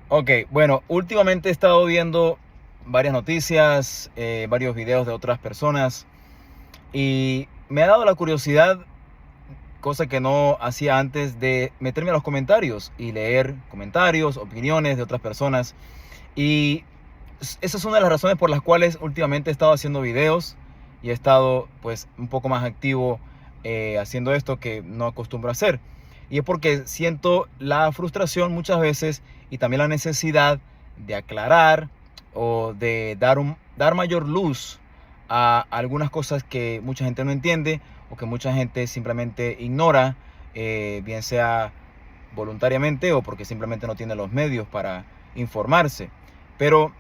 Ok, bueno, últimamente he estado viendo varias noticias, varios videos de otras personas y me ha dado la curiosidad, cosa que no hacía antes, de meterme a los comentarios y leer comentarios, opiniones de otras personas. Y esa es una de las razones por las cuales últimamente he estado haciendo videos y he estado pues un poco más activo haciendo esto que no acostumbro a hacer. Y es porque siento la frustración muchas veces y también la necesidad de aclarar o de dar mayor luz a algunas cosas que mucha gente no entiende o que mucha gente simplemente ignora, bien sea voluntariamente o porque simplemente no tiene los medios para informarse. Pero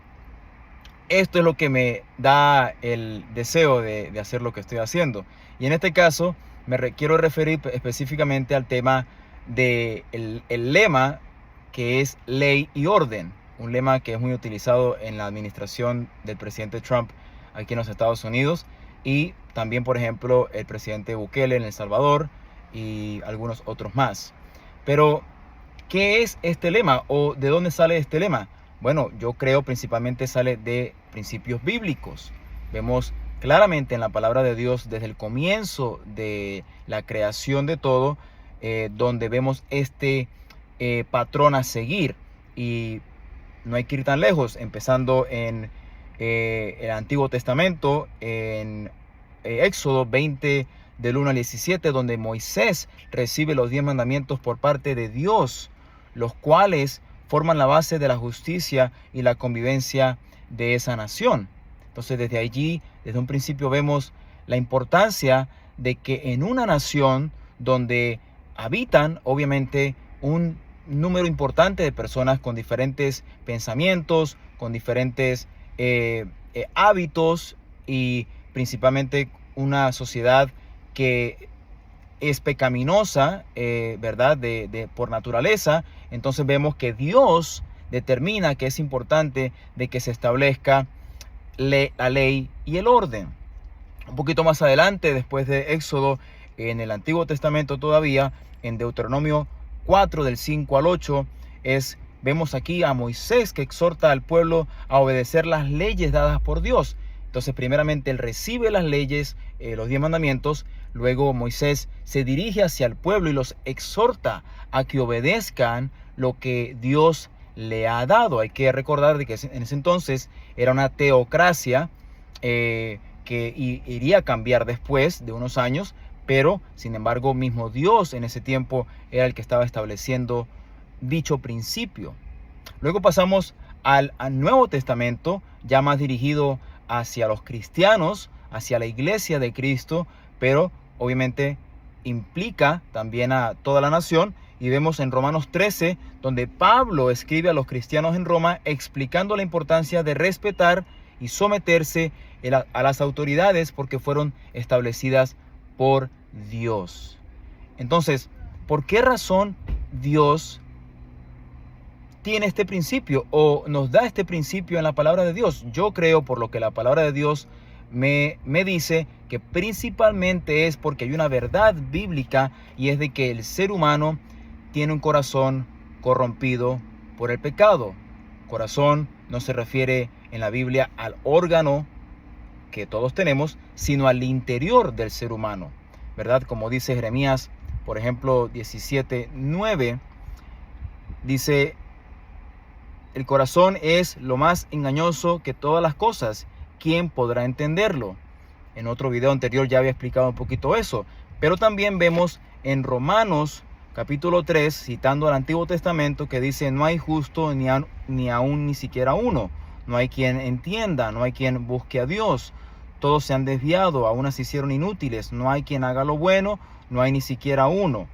esto es lo que me da el deseo de hacer lo que estoy haciendo. Y en este caso quiero referir específicamente al tema del el lema que es ley y orden. Un lema que es muy utilizado en la administración del presidente Trump aquí en los Estados Unidos. Y también, por ejemplo, el presidente Bukele en El Salvador y algunos otros más. Pero ¿qué es este lema o de dónde sale este lema? Bueno, yo creo principalmente sale de principios bíblicos. Vemos claramente en la palabra de Dios desde el comienzo de la creación de todo, donde vemos este patrón a seguir. Y no hay que ir tan lejos, empezando en el Antiguo Testamento, en Éxodo 20, del 1 al 17, donde Moisés recibe los 10 mandamientos por parte de Dios, los cuales forman la base de la justicia y la convivencia de esa nación. Entonces, desde allí, desde un principio, vemos la importancia de que en una nación donde habitan, obviamente, un número importante de personas con diferentes pensamientos, con diferentes hábitos y principalmente una sociedad que es pecaminosa, ¿verdad? Por naturaleza. Entonces vemos que Dios determina que es importante de que se establezca la ley y el orden. Un poquito más adelante, después de Éxodo, en el Antiguo Testamento todavía, en Deuteronomio 4 del 5 al 8, vemos aquí a Moisés que exhorta al pueblo a obedecer las leyes dadas por Dios. Entonces, primeramente, él recibe las leyes, los 10 mandamientos. Luego Moisés se dirige hacia el pueblo y los exhorta a que obedezcan lo que Dios le ha dado. Hay que recordar de que en ese entonces era una teocracia, que iría a cambiar después de unos años, pero sin embargo mismo Dios en ese tiempo era el que estaba estableciendo dicho principio. Luego pasamos al Nuevo Testamento, ya más dirigido hacia los cristianos, hacia la iglesia de Cristo, pero obviamente implica también a toda la nación. Y vemos en Romanos 13, donde Pablo escribe a los cristianos en Roma explicando la importancia de respetar y someterse a las autoridades porque fueron establecidas por Dios. Entonces, ¿por qué razón Dios tiene este principio o nos da este principio en la palabra de Dios? Yo creo, por lo que la palabra de Dios me dice, que principalmente es porque hay una verdad bíblica, y es de que el ser humano tiene un corazón corrompido por el pecado. Corazón no se refiere en la Biblia al órgano que todos tenemos, sino al interior del ser humano, ¿verdad? Como dice Jeremías, por ejemplo, 17:9, dice: el corazón es lo más engañoso que todas las cosas. ¿Quién podrá entenderlo? En otro video anterior ya había explicado un poquito eso. Pero también vemos en Romanos capítulo 3, citando al Antiguo Testamento, que dice: no hay justo ni aún ni siquiera uno. No hay quien entienda, no hay quien busque a Dios. Todos se han desviado, a unas se hicieron inútiles. No hay quien haga lo bueno, no hay ni siquiera uno.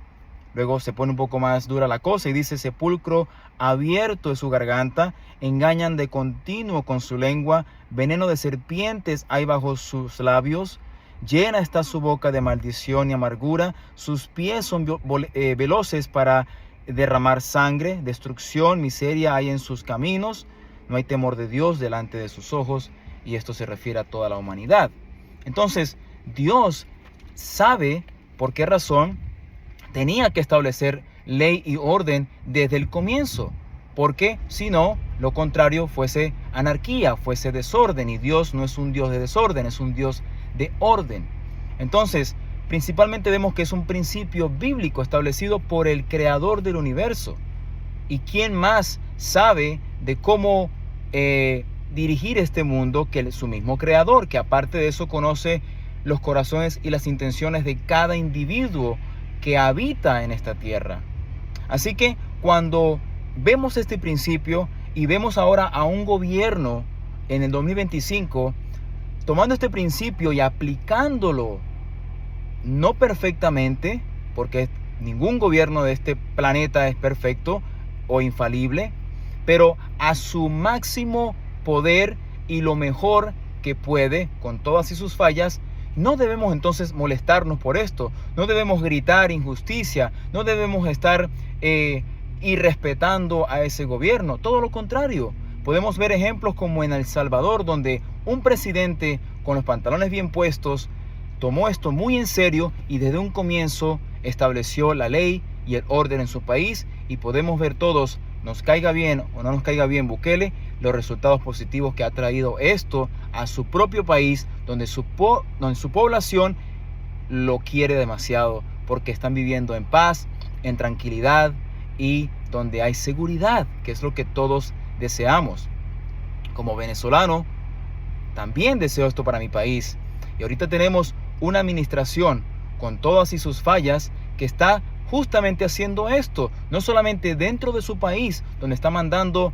Luego se pone un poco más dura la cosa y dice: sepulcro abierto es su garganta, engañan de continuo con su lengua, veneno de serpientes hay bajo sus labios, llena está su boca de maldición y amargura, sus pies son veloces para derramar sangre, destrucción, miseria hay en sus caminos, no hay temor de Dios delante de sus ojos. Y esto se refiere a toda la humanidad. Entonces, Dios sabe por qué razón tenía que establecer ley y orden desde el comienzo. porque si no, lo contrario fuese anarquía, fuese desorden, y Dios no es un Dios de desorden, es un Dios de orden. Entonces, principalmente vemos que es un principio bíblico establecido por el creador del universo. ¿Y quién más sabe de cómo dirigir este mundo que su mismo creador, que aparte de eso conoce los corazones y las intenciones de cada individuo que habita en esta tierra? Así que cuando vemos este principio y vemos ahora a un gobierno en el 2025 tomando este principio y aplicándolo, no perfectamente, porque ningún gobierno de este planeta es perfecto o infalible, pero a su máximo poder y lo mejor que puede, con todas y sus fallas, no debemos entonces molestarnos por esto, no debemos gritar injusticia, no debemos estar irrespetando a ese gobierno, todo lo contrario. Podemos ver ejemplos como en El Salvador, donde un presidente con los pantalones bien puestos tomó esto muy en serio y desde un comienzo estableció la ley y el orden en su país, y podemos ver todos, nos caiga bien o no nos caiga bien Bukele, los resultados positivos que ha traído esto a su propio país, donde su población lo quiere demasiado, porque están viviendo en paz, en tranquilidad y donde hay seguridad, que es lo que todos deseamos. Como venezolano, también deseo esto para mi país. Y ahorita tenemos una administración con todas y sus fallas que está justamente haciendo esto, no solamente dentro de su país, donde está mandando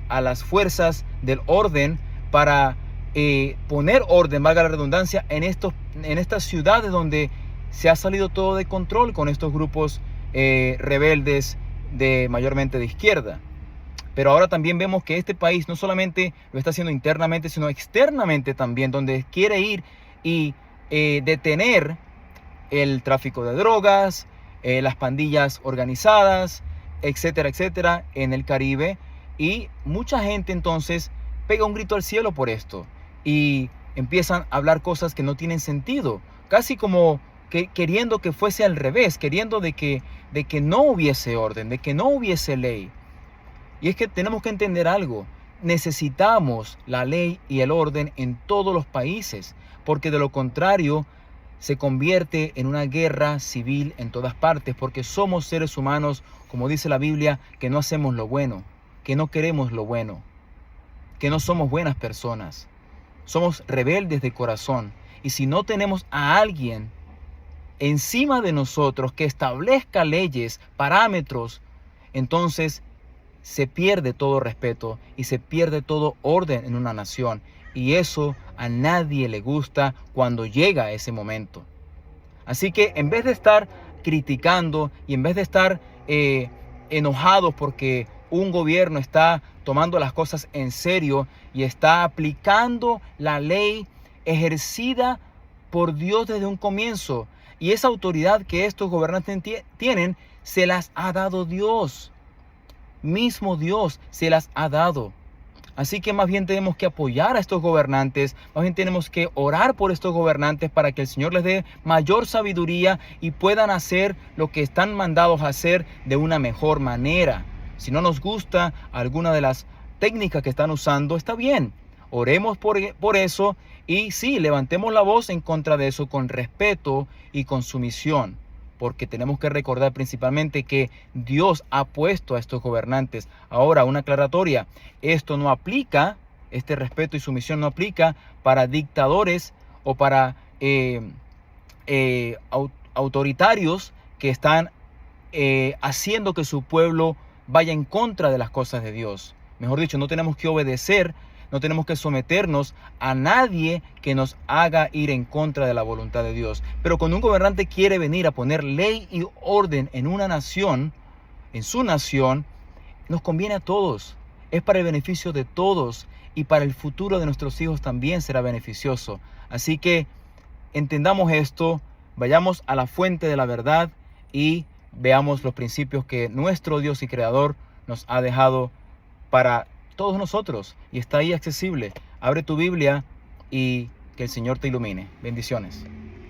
a las fuerzas del orden para poner orden, valga la redundancia, en estas ciudades donde se ha salido todo de control con estos grupos rebeldes mayormente de izquierda. Pero ahora también vemos que este país no solamente lo está haciendo internamente, sino externamente también, donde quiere ir y detener el tráfico de drogas, las pandillas organizadas, etcétera, etcétera, en el Caribe. Y mucha gente entonces pega un grito al cielo por esto y empiezan a hablar cosas que no tienen sentido, casi como queriendo que fuese al revés, queriendo de que no hubiese orden, de que no hubiese ley. Y es que tenemos que entender algo. Necesitamos la ley y el orden en todos los países, porque de lo contrario se convierte en una guerra civil en todas partes, porque somos seres humanos, como dice la Biblia, que no hacemos lo bueno, que no queremos lo bueno, que no somos buenas personas. Somos rebeldes de corazón. Y si no tenemos a alguien encima de nosotros que establezca leyes, parámetros, entonces se pierde todo respeto y se pierde todo orden en una nación. Y eso a nadie le gusta cuando llega ese momento. Así que en vez de estar criticando y en vez de estar enojados porque un gobierno está tomando las cosas en serio y está aplicando la ley ejercida por Dios desde un comienzo, y esa autoridad que estos gobernantes tienen, se las ha dado Dios. Mismo Dios se las ha dado. Así que más bien tenemos que apoyar a estos gobernantes, más bien tenemos que orar por estos gobernantes para que el Señor les dé mayor sabiduría y puedan hacer lo que están mandados a hacer de una mejor manera. Si no nos gusta alguna de las técnicas que están usando, está bien. Oremos por eso y sí, levantemos la voz en contra de eso con respeto y con sumisión. Porque tenemos que recordar principalmente que Dios ha puesto a estos gobernantes. Ahora, una aclaratoria, esto no aplica, este respeto y sumisión no aplica para dictadores o para autoritarios que están haciendo que su pueblo vaya en contra de las cosas de Dios. Mejor dicho, no tenemos que obedecer, no tenemos que someternos a nadie que nos haga ir en contra de la voluntad de Dios. Pero cuando un gobernante quiere venir a poner ley y orden en una nación, en su nación, nos conviene a todos. Es para el beneficio de todos y para el futuro de nuestros hijos también será beneficioso. Así que entendamos esto, vayamos a la fuente de la verdad y veamos los principios que nuestro Dios y Creador nos ha dejado para todos nosotros, y está ahí accesible. Abre tu Biblia y que el Señor te ilumine. Bendiciones.